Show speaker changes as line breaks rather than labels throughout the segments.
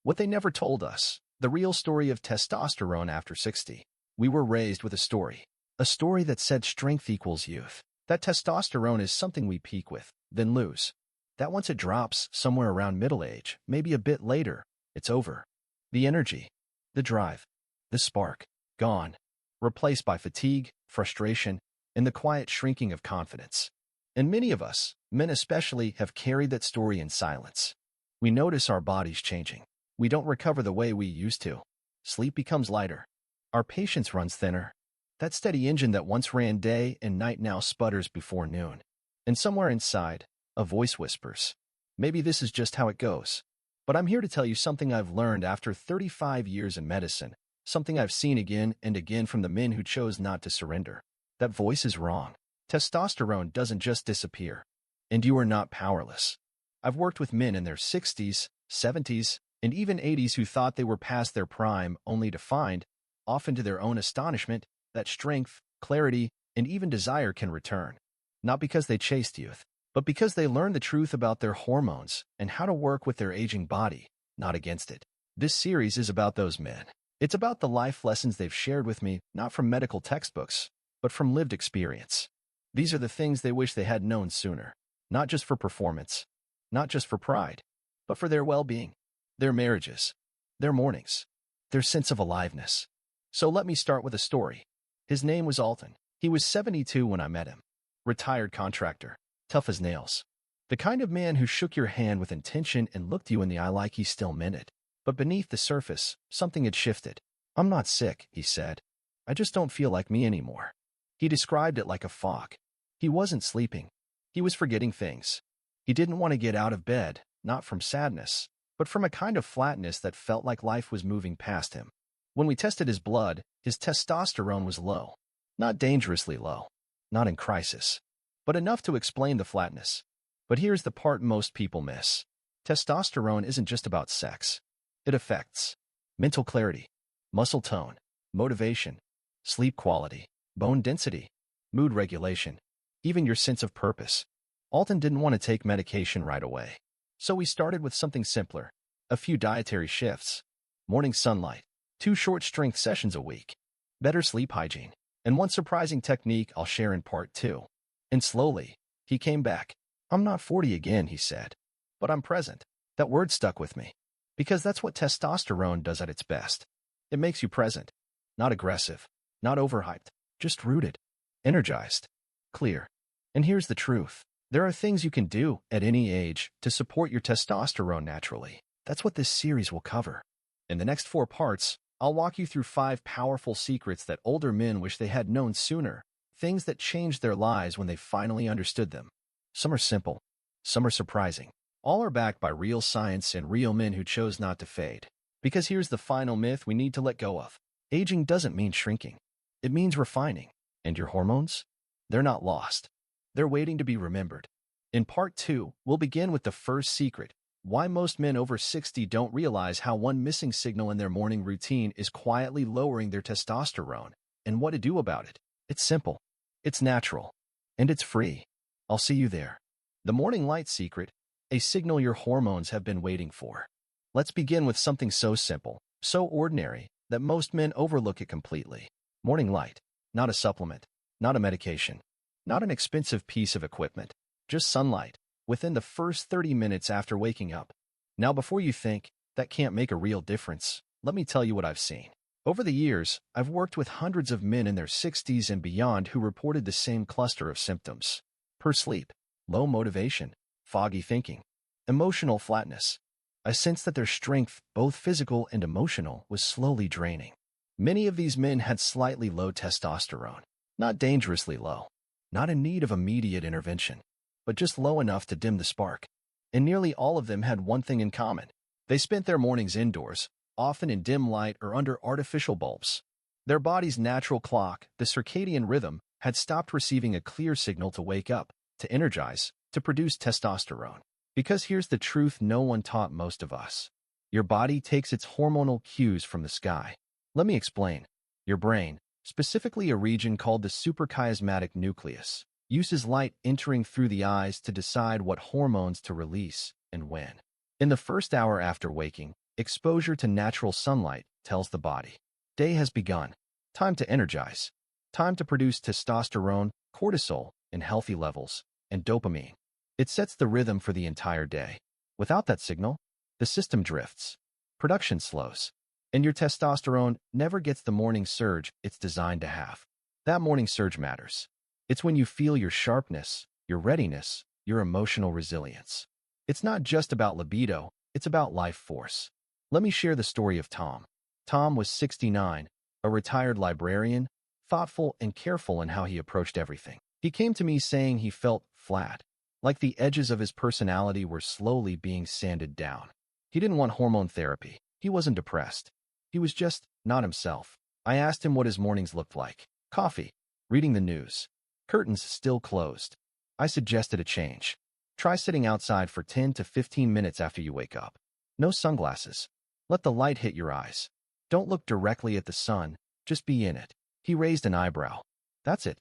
What they never told us, the real story of testosterone after 60. We were raised with a story. A story that said strength equals youth. That testosterone is something we peak with, then lose. That once it drops somewhere around middle age, maybe a bit later, it's over. The energy, the drive, the spark, gone. Replaced by fatigue, frustration, and the quiet shrinking of confidence. And many of us, men especially, have carried that story in silence. We notice our bodies changing. We don't recover the way we used to. Sleep becomes lighter. Our patience runs thinner. That steady engine that once ran day and night now sputters before noon. And somewhere inside, a voice whispers, maybe this is just how it goes. But I'm here to tell you something I've learned after 35 years in medicine, something I've seen again and again from the men who chose not to surrender. That voice is wrong. Testosterone doesn't just disappear. And you are not powerless. I've worked with men in their 60s, 70s, and even 80s who thought they were past their prime only to find, often to their own astonishment, that strength, clarity, and even desire can return. Not because they chased youth, but because they learned the truth about their hormones and how to work with their aging body, not against it. This series is about those men. It's about the life lessons they've shared with me, not from medical textbooks, but from lived experience. These are the things they wish they had known sooner, not just for performance, not just for pride, but for their well-being, their marriages, their mornings, their sense of aliveness. So let me start with a story. His name was Alton. He was 72 when I met him. Retired contractor, tough as nails. The kind of man who shook your hand with intention and looked you in the eye like he still meant it. But beneath the surface, something had shifted. I'm not sick, he said. I just don't feel like me anymore. He described it like a fog. He wasn't sleeping. He was forgetting things. He didn't want to get out of bed, not from sadness, but from a kind of flatness that felt like life was moving past him. When we tested his blood, his testosterone was low. Not dangerously low. Not in crisis. But enough to explain the flatness. But here's the part most people miss. Testosterone isn't just about sex. It affects mental clarity, muscle tone, motivation, sleep quality, bone density, mood regulation, even your sense of purpose. Alton didn't want to take medication right away. So we started with something simpler. A few dietary shifts, morning sunlight, 2 short strength sessions a week, better sleep hygiene, and one surprising technique I'll share in part 2. And slowly, he came back. I'm not 40 again, he said, but I'm present. That word stuck with me. Because that's what testosterone does at its best. It makes you present, not aggressive, not overhyped, just rooted, energized, clear. And here's the truth. There are things you can do at any age to support your testosterone naturally. That's what this series will cover. In the next 4 parts, I'll walk you through 5 powerful secrets that older men wish they had known sooner, things that changed their lives when they finally understood them. Some are simple, some are surprising. All are backed by real science and real men who chose not to fade. Because here's the final myth we need to let go of. Aging doesn't mean shrinking. It means refining. And your hormones? They're not lost. They're waiting to be remembered. In part 2, we'll begin with the first secret, why most men over 60 don't realize how one missing signal in their morning routine is quietly lowering their testosterone, and what to do about it. It's simple, it's natural, and it's free. I'll see you there. The morning light secret, a signal your hormones have been waiting for. Let's begin with something so simple, so ordinary, that most men overlook it completely. Morning light, not a supplement, not a medication, not an expensive piece of equipment, just sunlight, within the first 30 minutes after waking up. Now before you think, that can't make a real difference, let me tell you what I've seen. Over the years, I've worked with hundreds of men in their 60s and beyond who reported the same cluster of symptoms. Poor sleep, low motivation, foggy thinking, emotional flatness. I sensed that their strength, both physical and emotional, was slowly draining. Many of these men had slightly low testosterone, not dangerously low, not in need of immediate intervention, but just low enough to dim the spark. And nearly all of them had one thing in common. They spent their mornings indoors, often in dim light or under artificial bulbs. Their body's natural clock, the circadian rhythm, had stopped receiving a clear signal to wake up, to energize, to produce testosterone. Because here's the truth no one taught most of us. Your body takes its hormonal cues from the sky. Let me explain. Your brain, specifically a region called the suprachiasmatic nucleus, uses light entering through the eyes to decide what hormones to release and when. In the first hour after waking, Exposure to natural sunlight tells the body. Day has begun. Time to energize. Time to produce testosterone, cortisol in healthy levels, and dopamine. It sets the rhythm for the entire day. Without that signal, the system drifts. Production slows. And your testosterone never gets the morning surge it's designed to have. That morning surge matters. It's when you feel your sharpness, your readiness, your emotional resilience. It's not just about libido, it's about life force. Let me share the story of Tom. Tom was 69, a retired librarian, thoughtful and careful in how he approached everything. He came to me saying he felt flat, like the edges of his personality were slowly being sanded down. He didn't want hormone therapy. He wasn't depressed. He was just not himself. I asked him what his mornings looked like. Coffee, reading the news, curtains still closed. I suggested a change. Try sitting outside for 10 to 15 minutes after you wake up. No sunglasses. Let the light hit your eyes. Don't look directly at the sun, just be in it. He raised an eyebrow. That's it,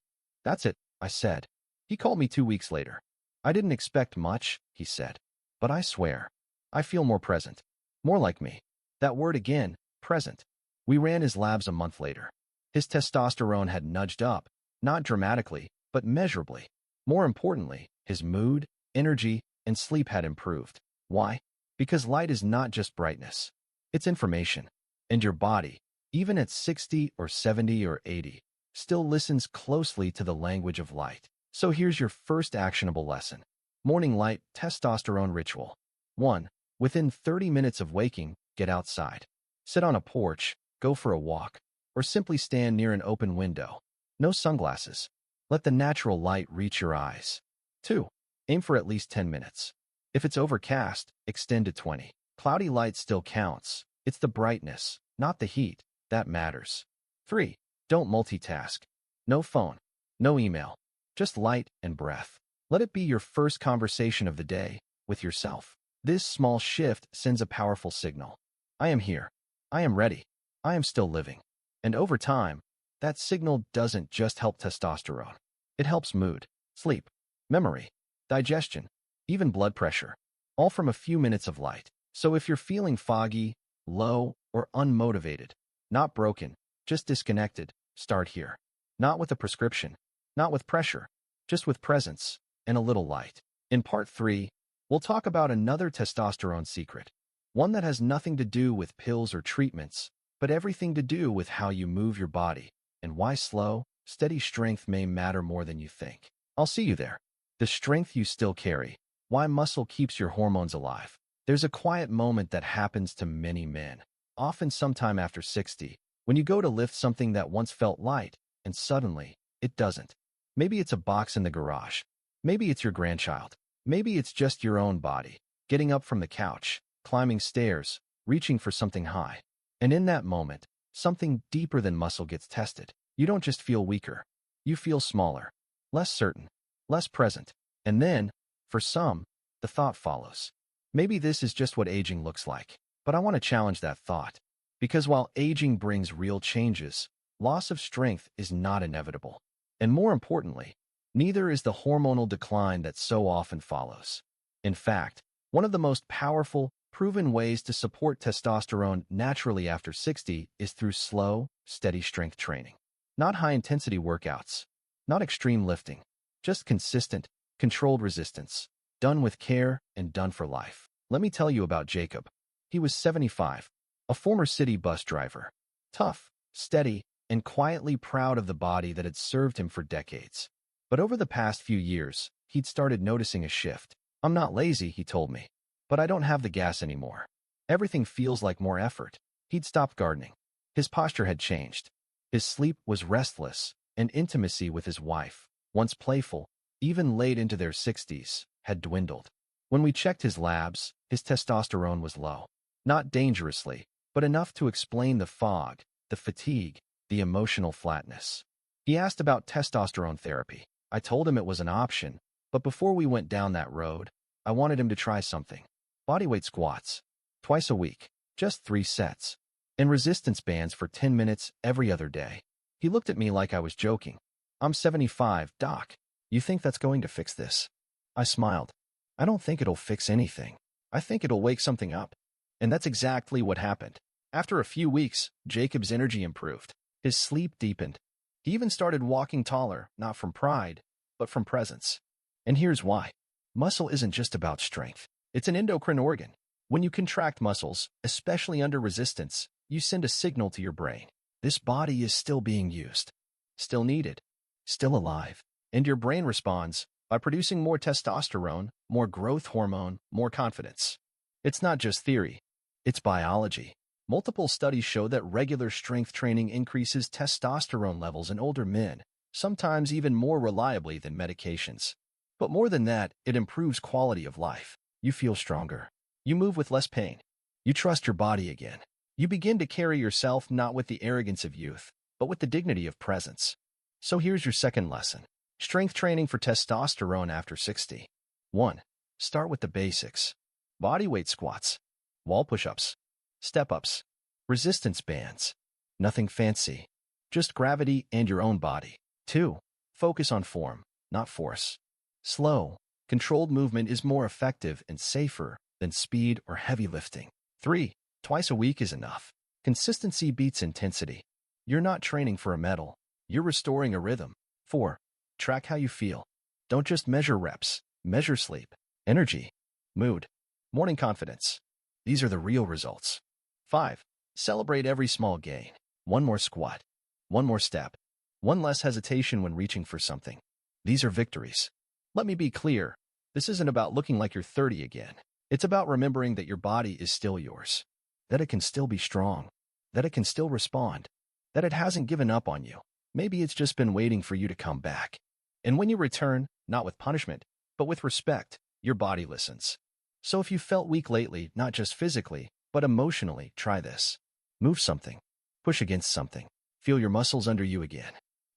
I said. He called me 2 weeks later. I didn't expect much, he said. But I swear, I feel more present. More like me. That word again, present. We ran his labs a month later. His testosterone had nudged up, not dramatically, but measurably. More importantly, his mood, energy, and sleep had improved. Why? Because light is not just brightness. It's information. And your body, even at 60 or 70 or 80, still listens closely to the language of light. So here's your first actionable lesson. Morning light testosterone ritual. 1. Within 30 minutes of waking, get outside. Sit on a porch, go for a walk, or simply stand near an open window. No sunglasses. Let the natural light reach your eyes. 2. Aim for at least 10 minutes. If it's overcast, extend to 20. Cloudy light still counts. It's the brightness, not the heat, that matters. 3. Don't multitask. No phone, no email, just light and breath. Let it be your first conversation of the day with yourself. This small shift sends a powerful signal. I am here. I am ready. I am still living. And over time, that signal doesn't just help testosterone. It helps mood, sleep, memory, digestion, even blood pressure, all from a few minutes of light. So if you're feeling foggy, low, or unmotivated, not broken, just disconnected, start here. Not with a prescription, not with pressure, just with presence and a little light. In part 3, we'll talk about another testosterone secret, one that has nothing to do with pills or treatments, but everything to do with how you move your body and why slow, steady strength may matter more than you think. I'll see you there. The strength you still carry, why muscle keeps your hormones alive. There's a quiet moment that happens to many men, often sometime after 60, when you go to lift something that once felt light, and suddenly, it doesn't. Maybe it's a box in the garage. Maybe it's your grandchild. Maybe it's just your own body, getting up from the couch, climbing stairs, reaching for something high. And in that moment, something deeper than muscle gets tested. You don't just feel weaker. You feel smaller, less certain, less present. And then, for some, the thought follows. Maybe this is just what aging looks like. But I want to challenge that thought. Because while aging brings real changes, loss of strength is not inevitable. And more importantly, neither is the hormonal decline that so often follows. In fact, one of the most powerful, proven ways to support testosterone naturally after 60 is through slow, steady strength training. Not high-intensity workouts, not extreme lifting, just consistent, controlled resistance, done with care and done for life. Let me tell you about Jacob. He was 75, a former city bus driver. Tough, steady, and quietly proud of the body that had served him for decades. But over the past few years, he'd started noticing a shift. I'm not lazy, he told me, but I don't have the gas anymore. Everything feels like more effort. He'd stopped gardening. His posture had changed. His sleep was restless, and intimacy with his wife, once playful, even late into their 60s, had dwindled. When we checked his labs, his testosterone was low. Not dangerously, but enough to explain the fog, the fatigue, the emotional flatness. He asked about testosterone therapy. I told him it was an option, but before we went down that road, I wanted him to try something. Bodyweight squats, twice a week, just 3 sets, and resistance bands for 10 minutes every other day. He looked at me like I was joking. I'm 75, doc. You think that's going to fix this? I smiled. I don't think it'll fix anything. I think it'll wake something up. And that's exactly what happened. After a few weeks, Jacob's energy improved. His sleep deepened. He even started walking taller, not from pride, but from presence. And here's why. Muscle isn't just about strength. It's an endocrine organ. When you contract muscles, especially under resistance, you send a signal to your brain. This body is still being used, still needed, still alive. And your brain responds by producing more testosterone, more growth hormone, more confidence. It's not just theory. It's biology. Multiple studies show that regular strength training increases testosterone levels in older men, sometimes even more reliably than medications. But more than that, it improves quality of life. You feel stronger. You move with less pain. You trust your body again. You begin to carry yourself not with the arrogance of youth, but with the dignity of presence. So here's your second lesson. Strength training for testosterone after 60. 1. Start with the basics. Bodyweight squats, wall push-ups, step-ups, resistance bands. Nothing fancy. Just gravity and your own body. 2. Focus on form, not force. Slow, controlled movement is more effective and safer than speed or heavy lifting. 3. Twice a week is enough. Consistency beats intensity. You're not training for a medal. You're restoring a rhythm. 4. Track how you feel. Don't just measure reps. Measure sleep, energy, mood, morning confidence. These are the real results. 5. Celebrate every small gain. One more squat. One more step. One less hesitation when reaching for something. These are victories. Let me be clear. This isn't about looking like you're 30 again. It's about remembering that your body is still yours, that it can still be strong, that it can still respond, that it hasn't given up on you. Maybe it's just been waiting for you to come back. And when you return, not with punishment, but with respect, your body listens. So if you felt weak lately, not just physically, but emotionally, try this. Move something. Push against something. Feel your muscles under you again.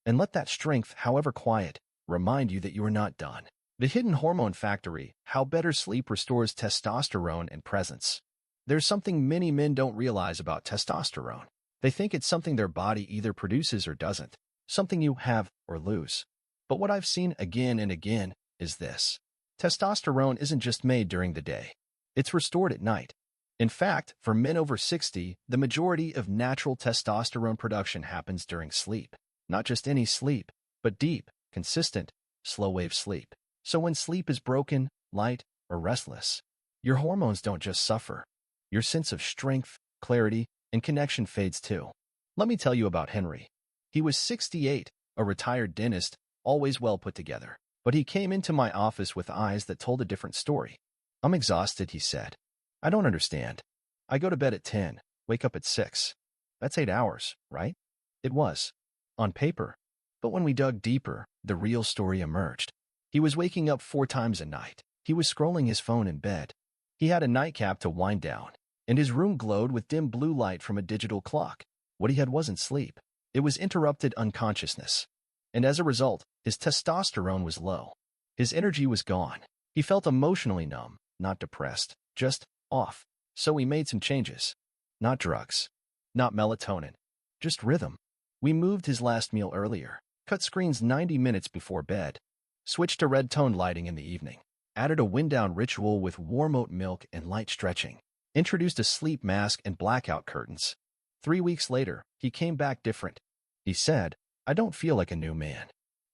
And let that strength, however quiet, remind you that you are not done. The hidden hormone factory, how better sleep restores testosterone and presence. There's something many men don't realize about testosterone. They think it's something their body either produces or doesn't, something you have or lose. But what I've seen again and again is this. Testosterone isn't just made during the day. It's restored at night. In fact, for men over 60, the majority of natural testosterone production happens during sleep. Not just any sleep, but deep, consistent, slow-wave sleep. So when sleep is broken, light, or restless, your hormones don't just suffer. Your sense of strength, clarity, and connection fades too. Let me tell you about Henry. He was 68, a retired dentist, always well put together. But he came into my office with eyes that told a different story. I'm exhausted, he said. I don't understand. I go to bed at 10, wake up at 6. That's 8 hours, right? It was. On paper. But when we dug deeper, the real story emerged. He was waking up 4 times a night. He was scrolling his phone in bed. He had a nightcap to wind down, and his room glowed with dim blue light from a digital clock. What he had wasn't sleep. It was interrupted unconsciousness. And as a result, his testosterone was low. His energy was gone. He felt emotionally numb, not depressed, just off. So he made some changes. Not drugs. Not melatonin. Just rhythm. We moved his last meal earlier. Cut screens 90 minutes before bed. Switched to red-toned lighting in the evening. Added a wind-down ritual with warm oat milk and light stretching. Introduced a sleep mask and blackout curtains. 3 weeks later, he came back different. He said, I don't feel like a new man.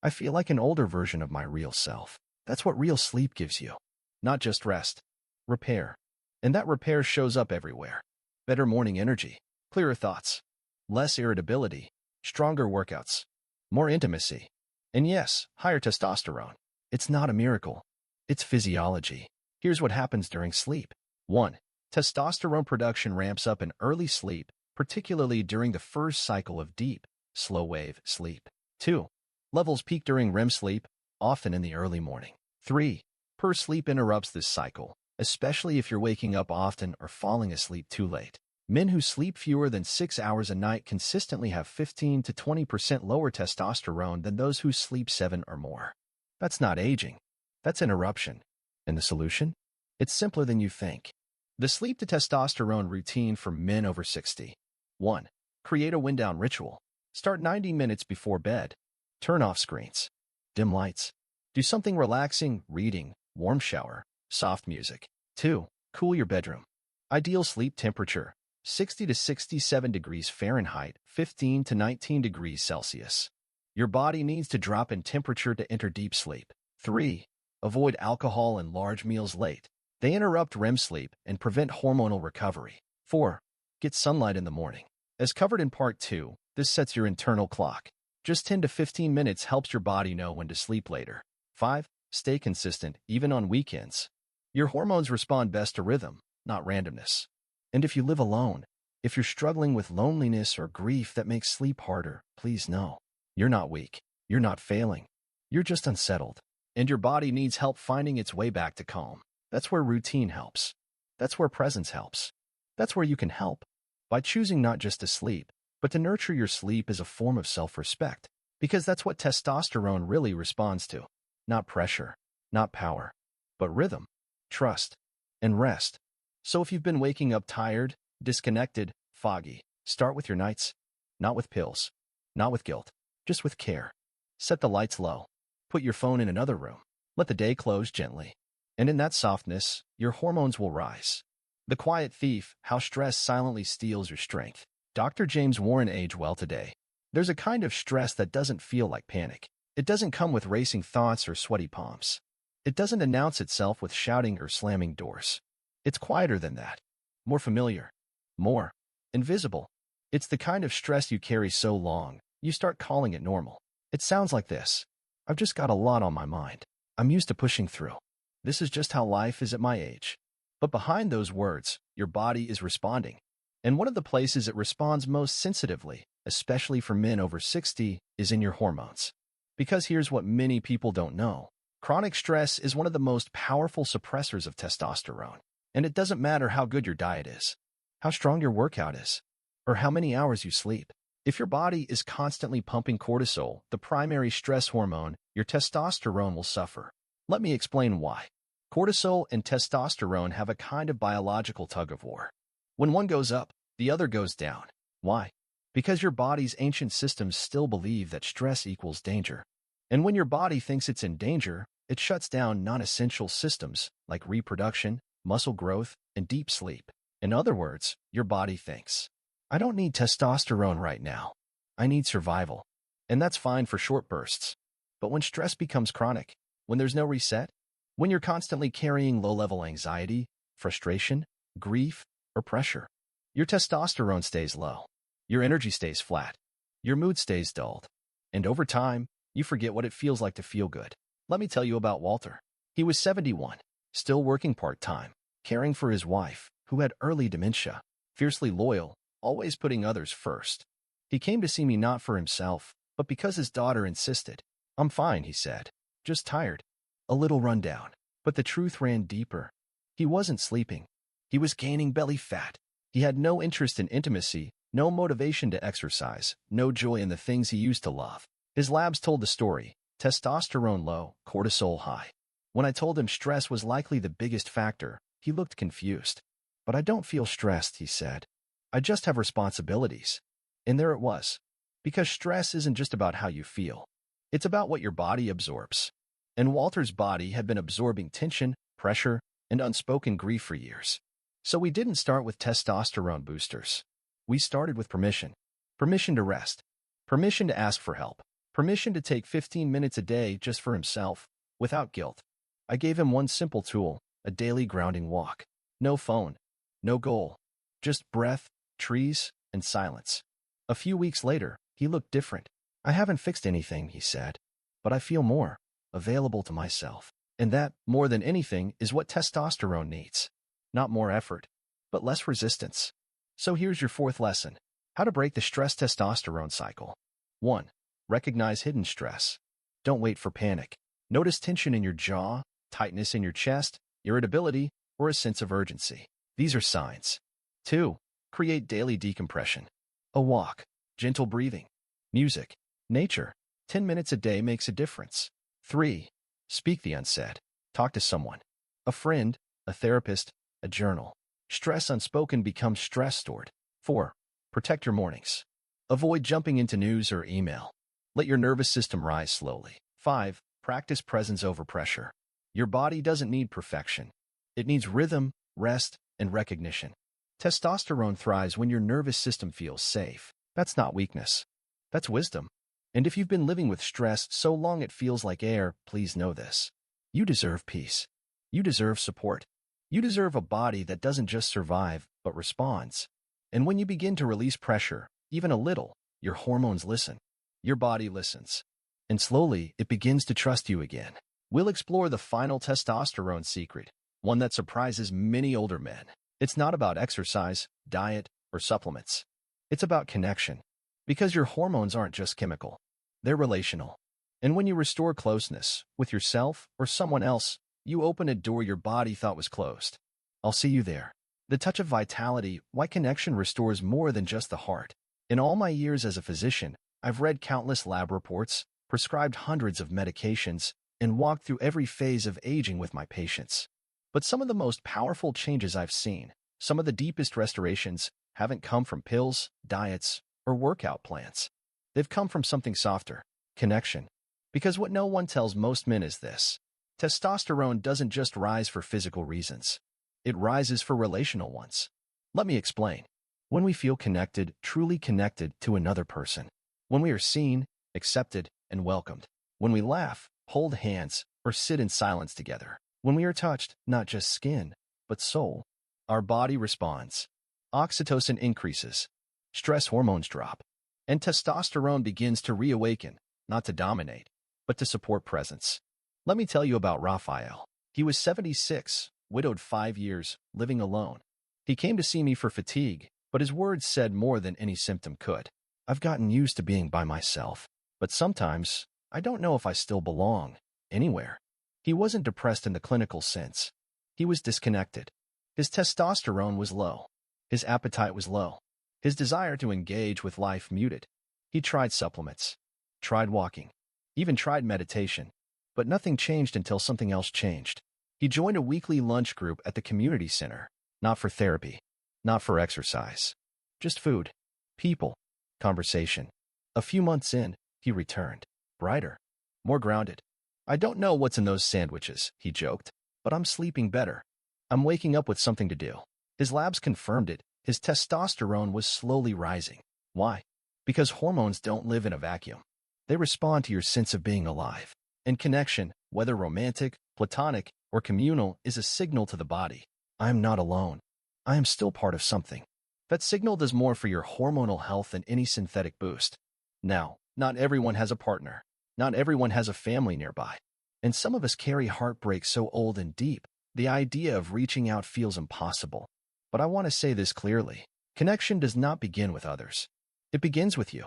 I feel like an older version of my real self. That's what real sleep gives you. Not just rest. Repair. And that repair shows up everywhere. Better morning energy. Clearer thoughts. Less irritability. Stronger workouts. More intimacy. And yes, higher testosterone. It's not a miracle. It's physiology. Here's what happens during sleep. 1. Testosterone production ramps up in early sleep, particularly during the first cycle of deep, slow-wave sleep. 2. Levels peak during REM sleep, often in the early morning. 3. Poor sleep interrupts this cycle, especially if you're waking up often or falling asleep too late. Men who sleep fewer than 6 hours a night consistently have 15 to 20% lower testosterone than those who sleep 7 or more. That's not aging. That's interruption. And the solution? It's simpler than you think. The sleep to testosterone routine for men over 60. 1. Create a wind-down ritual. Start 90 minutes before bed. Turn off screens. Dim lights. Do something relaxing, reading, warm shower, soft music. 2. Cool your bedroom. Ideal sleep temperature, 60 to 67 degrees Fahrenheit, 15 to 19 degrees Celsius. Your body needs to drop in temperature to enter deep sleep. 3. Avoid alcohol and large meals late. They interrupt REM sleep and prevent hormonal recovery. 4. Get sunlight in the morning. As covered in Part 2, this sets your internal clock. Just 10 to 15 minutes helps your body know when to sleep later. 5. Stay consistent, even on weekends. Your hormones respond best to rhythm, not randomness. And if you live alone, if you're struggling with loneliness or grief that makes sleep harder, please know. You're not weak. You're not failing. You're just unsettled. And your body needs help finding its way back to calm. That's where routine helps. That's where presence helps. That's where you can help. By choosing not just to sleep, but to nurture your sleep is a form of self-respect. Because that's what testosterone really responds to. Not pressure, not power, but rhythm, trust, and rest. So if you've been waking up tired, disconnected, foggy, start with your nights. Not with pills. Not with guilt. Just with care. Set the lights low. Put your phone in another room. Let the day close gently. And in that softness, your hormones will rise. The quiet thief, how stress silently steals your strength. Dr. James Warren age well today. There's a kind of stress that doesn't feel like panic. It doesn't come with racing thoughts or sweaty palms. It doesn't announce itself with shouting or slamming doors. It's quieter than that. More familiar. More invisible. It's the kind of stress you carry so long, you start calling it normal. It sounds like this. I've just got a lot on my mind. I'm used to pushing through. This is just how life is at my age. But behind those words, your body is responding. And one of the places it responds most sensitively, especially for men over 60, is in your hormones. Because here's what many people don't know. Chronic stress is one of the most powerful suppressors of testosterone. And it doesn't matter how good your diet is, how strong your workout is, or how many hours you sleep. If your body is constantly pumping cortisol, the primary stress hormone, your testosterone will suffer. Let me explain why. Cortisol and testosterone have a kind of biological tug-of-war. When one goes up, the other goes down. Why? Because your body's ancient systems still believe that stress equals danger. And when your body thinks it's in danger, it shuts down non-essential systems like reproduction, muscle growth, and deep sleep. In other words, your body thinks, I don't need testosterone right now. I need survival. And that's fine for short bursts. But when stress becomes chronic, when there's no reset, when you're constantly carrying low-level anxiety, frustration, grief, or pressure, your testosterone stays low. Your energy stays flat. Your mood stays dulled. And over time, you forget what it feels like to feel good. Let me tell you about Walter. He was 71, still working part-time, caring for his wife, who had early dementia, fiercely loyal, always putting others first. He came to see me not for himself, but because his daughter insisted. I'm fine, he said. Just tired. A little run down. But the truth ran deeper. He wasn't sleeping. He was gaining belly fat. He had no interest in intimacy, no motivation to exercise, no joy in the things he used to love. His labs told the story. Testosterone low, cortisol high. When I told him stress was likely the biggest factor, he looked confused. But I don't feel stressed, he said. I just have responsibilities. And there it was. Because stress isn't just about how you feel. It's about what your body absorbs. And Walter's body had been absorbing tension, pressure, and unspoken grief for years. So we didn't start with testosterone boosters. We started with permission. Permission to rest. Permission to ask for help. Permission to take 15 minutes a day just for himself, without guilt. I gave him one simple tool, a daily grounding walk. No phone. No goal. Just breath, trees, and silence. A few weeks later, he looked different. I haven't fixed anything, he said, but I feel more available to myself. And that, more than anything, is what testosterone needs. Not more effort, but less resistance. So here's your fourth lesson. How to break the stress testosterone cycle. 1. Recognize hidden stress. Don't wait for panic. Notice tension in your jaw, tightness in your chest, irritability, or a sense of urgency. These are signs. 2. Create daily decompression. A walk, gentle breathing, music, nature. 10 minutes a day makes a difference. 3. Speak the unsaid. Talk to someone. A friend, a therapist, a journal. Stress unspoken becomes stress stored. 4. Protect your mornings. Avoid jumping into news or email. Let your nervous system rise slowly. 5. Practice presence over pressure. Your body doesn't need perfection. It needs rhythm, rest, and recognition. Testosterone thrives when your nervous system feels safe. That's not weakness. That's wisdom. And if you've been living with stress so long it feels like air, please know this. You deserve peace. You deserve support. You deserve a body that doesn't just survive, but responds. And when you begin to release pressure, even a little, your hormones listen. Your body listens. And slowly, it begins to trust you again. We'll explore the final testosterone secret, one that surprises many older men. It's not about exercise, diet, or supplements. It's about connection. Because your hormones aren't just chemical. They're relational. And when you restore closeness with yourself or someone else, you open a door your body thought was closed. I'll see you there. The touch of vitality, why connection restores more than just the heart. In all my years as a physician, I've read countless lab reports, prescribed hundreds of medications, and walked through every phase of aging with my patients. But some of the most powerful changes I've seen, some of the deepest restorations, haven't come from pills, diets, or workout plans. They've come from something softer, connection. Because what no one tells most men is this: testosterone doesn't just rise for physical reasons. It rises for relational ones. Let me explain. When we feel connected, truly connected to another person. When we are seen, accepted, and welcomed. When we laugh, hold hands, or sit in silence together. When we are touched, not just skin, but soul. Our body responds. Oxytocin increases. Stress hormones drop. And testosterone begins to reawaken, not to dominate, but to support presence. Let me tell you about Raphael. He was 76, widowed 5 years, living alone. He came to see me for fatigue, but his words said more than any symptom could. I've gotten used to being by myself, but sometimes I don't know if I still belong anywhere. He wasn't depressed in the clinical sense. He was disconnected. His testosterone was low. His appetite was low. His desire to engage with life muted. He tried supplements, tried walking, even tried meditation, but nothing changed until something else changed. He joined a weekly lunch group at the community center, not for therapy, not for exercise, just food, people, conversation. A few months in, he returned, brighter, more grounded. I don't know what's in those sandwiches, he joked, but I'm sleeping better. I'm waking up with something to do. His labs confirmed it. His testosterone was slowly rising. Why? Because hormones don't live in a vacuum. They respond to your sense of being alive. And connection, whether romantic, platonic, or communal, is a signal to the body. I am not alone. I am still part of something. That signal does more for your hormonal health than any synthetic boost. Now, not everyone has a partner. Not everyone has a family nearby. And some of us carry heartbreak so old and deep, the idea of reaching out feels impossible. But I want to say this clearly. Connection does not begin with others. It begins with you.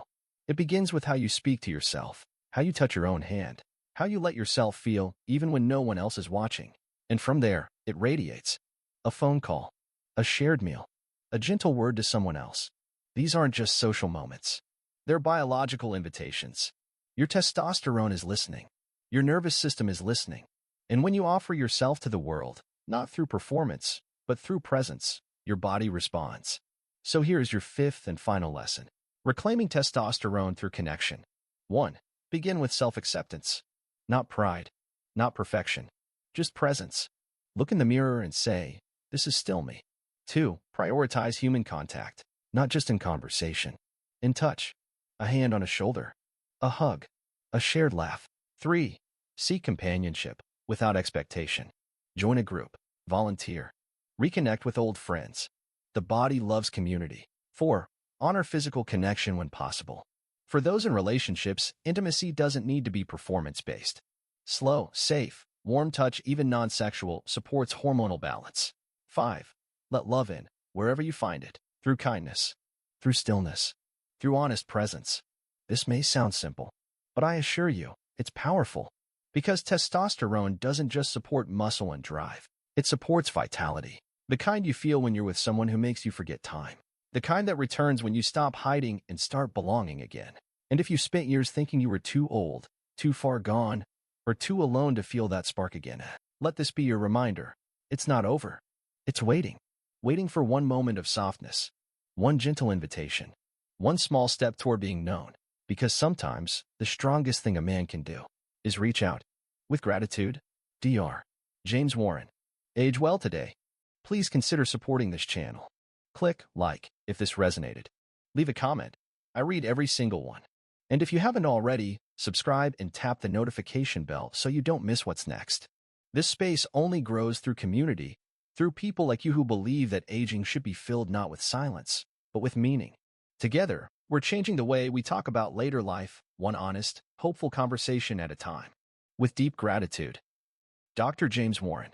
It begins with how you speak to yourself, how you touch your own hand, how you let yourself feel even when no one else is watching. And from there, it radiates. A phone call, a shared meal, a gentle word to someone else. These aren't just social moments. They're biological invitations. Your testosterone is listening. Your nervous system is listening. And when you offer yourself to the world, not through performance, but through presence, your body responds. So here's your fifth and final lesson. Reclaiming testosterone through connection. 1. Begin with self-acceptance. Not pride, not perfection, just presence. Look in the mirror and say, this is still me. 2. Prioritize human contact, not just in conversation. In touch, a hand on a shoulder, a hug, a shared laugh. 3. Seek companionship without expectation. Join a group, volunteer, reconnect with old friends. The body loves community. 4. Honor physical connection when possible. For those in relationships, intimacy doesn't need to be performance-based. Slow, safe, warm touch, even non-sexual, supports hormonal balance. 5. Let love in, wherever you find it, through kindness, through stillness, through honest presence. This may sound simple, but I assure you, it's powerful. Because testosterone doesn't just support muscle and drive. It supports vitality. The kind you feel when you're with someone who makes you forget time. The kind that returns when you stop hiding and start belonging again. And if you spent years thinking you were too old, too far gone, or too alone to feel that spark again, let this be your reminder. It's not over. It's waiting. Waiting for one moment of softness. One gentle invitation. One small step toward being known. Because sometimes, the strongest thing a man can do is reach out. With gratitude, Dr. James Warren. Age well today. Please consider supporting this channel. Click like if this resonated. Leave a comment. I read every single one. And if you haven't already, subscribe and tap the notification bell so you don't miss what's next. This space only grows through community, through people like you who believe that aging should be filled not with silence, but with meaning. Together, we're changing the way we talk about later life, one honest, hopeful conversation at a time. With deep gratitude, Dr. James Warren.